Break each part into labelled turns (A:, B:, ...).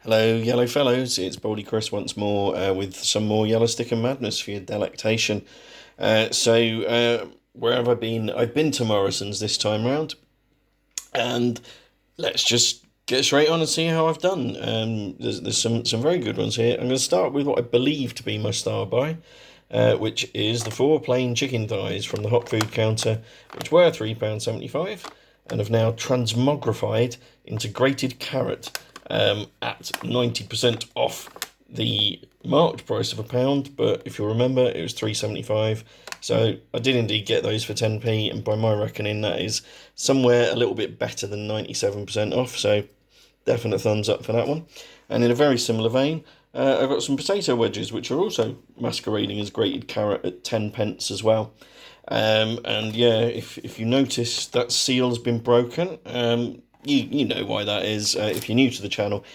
A: Hello, yellow fellows. It's Baldy Chris once more with some more yellow sticker madness for your delectation. Where have I been? I've been to Morrisons this time round, and let's just get straight on and see how I've done. There's some very good ones here. I'm going to start with what I believe to be my star buy, which is the 4 plain chicken thighs from the hot food counter, which were £3.75 and have now transmogrified into grated carrot at 90% off the marked price of £1. But if you'll remember, it was £3.75. So I did indeed get those for 10p, and by my reckoning, that is somewhere a little bit better than 97% off. So definite thumbs up for that one. And in a very similar vein, I've got some potato wedges, which are also masquerading as grated carrot at 10p as well. And yeah, if you notice that seal has been broken, you know why that is. If you're new to the channel,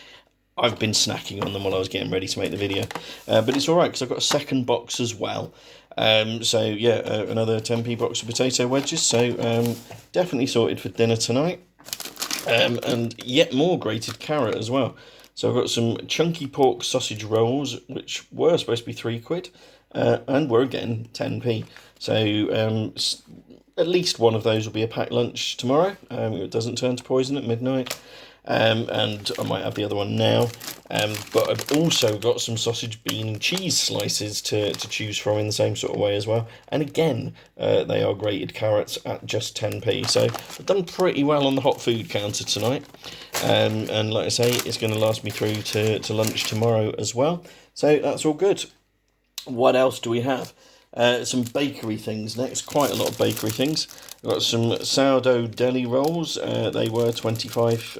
A: I've been snacking on them while I was getting ready to make the video. But it's alright, because I've got a second box as well. Another 10p box of potato wedges. So definitely sorted for dinner tonight. And yet more grated carrot as well. So I've got some chunky pork sausage rolls, which were supposed to be £3, and were again 10p. So at least one of those will be a packed lunch tomorrow. It doesn't turn to poison at midnight. And I might have the other one now. But I've also got some sausage, bean and cheese slices to choose from in the same sort of way as well. And again, they are grated carrots at just 10p. So I've done pretty well on the hot food counter tonight. And like I say, it's going to last me through to lunch tomorrow as well. So that's all good. What else do we have? Some bakery things next, quite a lot of bakery things. I've got some sourdough deli rolls. They were 25.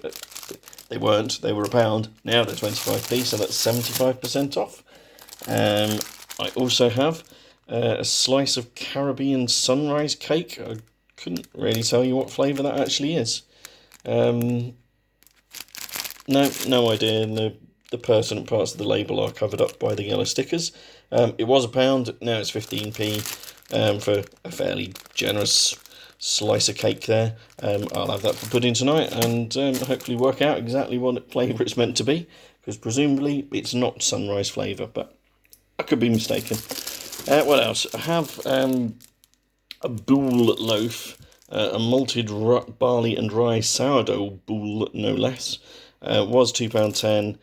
A: They weren't. They were £1. Now they're 25p, so that's 75% off. I also have a slice of Caribbean sunrise cake. I couldn't really tell you what flavour that actually is. No idea. The pertinent parts of the label are covered up by the yellow stickers. It was £1, now it's 15p for a fairly generous slice of cake there. I'll have that for pudding tonight, and hopefully work out exactly what flavour it's meant to be, because presumably it's not sunrise flavour, but I could be mistaken. What else? I have a boule loaf, a malted barley and rye sourdough boule, no less. Was £2.10.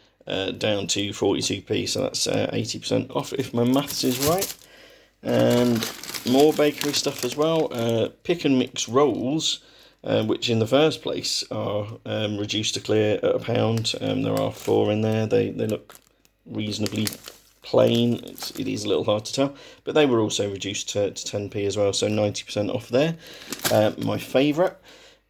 A: Down to 42p, so that's 80% off if my maths is right. And more bakery stuff as well. Pick and mix rolls, which in the first place are reduced to clear at £1. There are 4 in there. They look reasonably plain. It is a little hard to tell, but they were also reduced to 10p as well, so 90% off there. My favourite.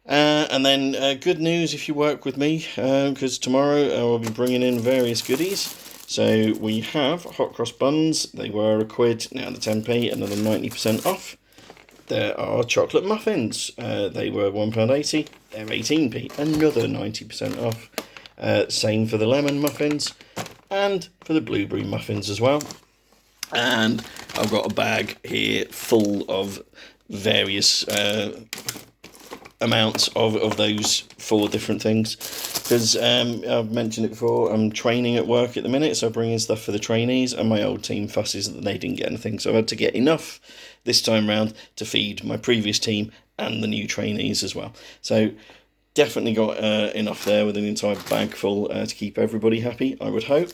A: And then good news if you work with me, because tomorrow I will be bringing in various goodies. So we have hot cross buns. They were £1, now they're 10p, another 90% off. There are chocolate muffins. They were £1.80, they're 18p, another 90% off. Same for the lemon muffins, and for the blueberry muffins as well. And I've got a bag here full of various amounts of those 4 different things, because I've mentioned it before, I'm training at work at the minute, so I bring in stuff for the trainees, and my old team fusses that they didn't get anything, so I had to get enough this time round to feed my previous team and the new trainees as well. So definitely got enough there, with an entire bag full to keep everybody happy, I would hope.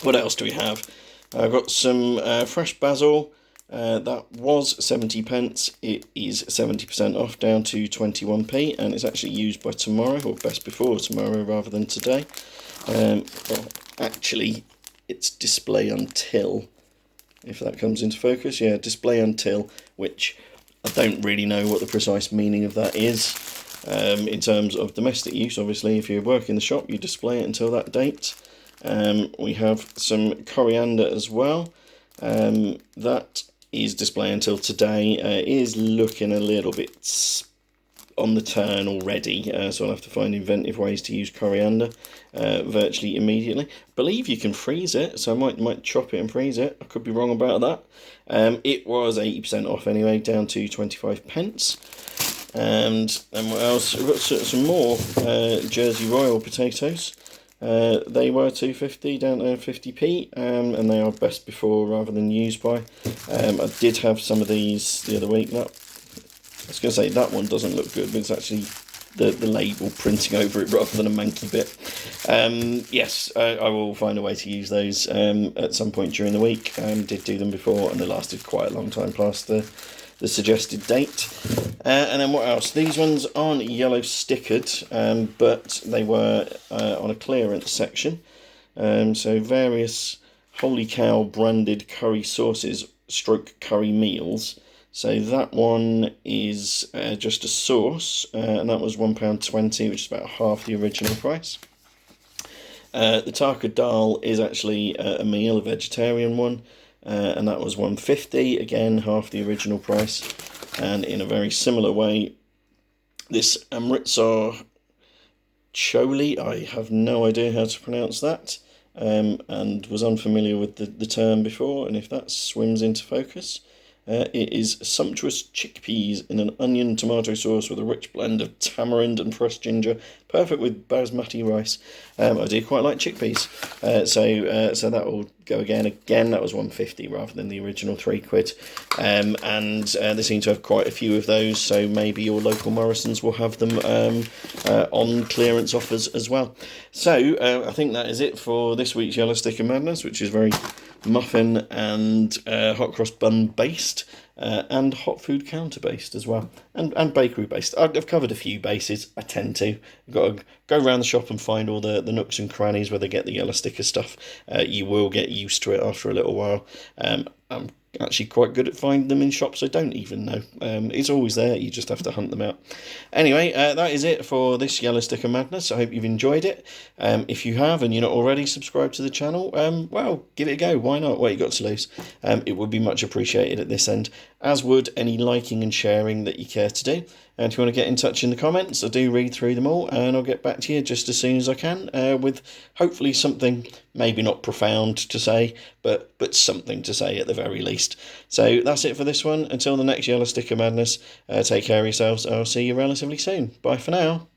A: What else do we have? I've got some fresh basil. That was 70p. It is 70% off, down to 21p, and it's actually used by tomorrow, or best before tomorrow rather than today. Actually, it's display until, if that comes into focus. Yeah, display until, which I don't really know what the precise meaning of that is. In terms of domestic use, obviously, if you work in the shop, you display it until that date. We have some coriander as well. That is display until today. Is looking a little bit on the turn already, so I'll have to find inventive ways to use coriander virtually immediately. I believe you can freeze it, so I might chop it and freeze it. I could be wrong about that. It was 80% off anyway, down to 25p. And what else? We've got some more Jersey Royal potatoes. They were 250 down to 50p, and they are best before rather than used by. I did have some of these the other week. That, I was going to say that one doesn't look good, but it's actually the label printing over it rather than a manky bit. Yes, I will find a way to use those at some point during the week. Did do them before, and they lasted quite a long time past the suggested date. And then what else? These ones aren't yellow stickered, but they were on a clearance section. So various Holy Cow branded curry sauces stroke curry meals. So that one is just a sauce, and that was £1.20, which is about half the original price. The Taka dal is actually a meal, a vegetarian one, and that was £1.50, again half the original price. And in a very similar way, this Amritsar chole, I have no idea how to pronounce that, and was unfamiliar with the term before, and if that swims into focus. It is sumptuous chickpeas in an onion tomato sauce with a rich blend of tamarind and pressed ginger, perfect with basmati rice. I do quite like chickpeas, so that will go again. Again, that was £1.50 rather than the original £3. And they seem to have quite a few of those, so maybe your local Morrisons will have them on clearance offers as well. So I think that is it for this week's Yellow Sticker Madness, which is very muffin and hot cross bun based, and hot food counter based as well, and bakery based. I've covered a few bases. I tend to. You've got to go around the shop and find all the nooks and crannies where they get the yellow sticker stuff. You will get used to it after a little while. I'm actually quite good at finding them in shops I don't even know. It's always there, you just have to hunt them out. Anyway, that is it for this Yellow Sticker Madness. I hope you've enjoyed it. If you have and you're not already subscribed to the channel, well, give it a go. Why not? What you got to lose? It would be much appreciated at this end, as would any liking and sharing that you care to do. And if you want to get in touch in the comments, I do read through them all, and I'll get back to you just as soon as I can, with hopefully something, maybe not profound to say, but something to say at the very least. So that's it for this one. Until the next Yellow Sticker Madness, take care of yourselves. I'll see you relatively soon. Bye for now.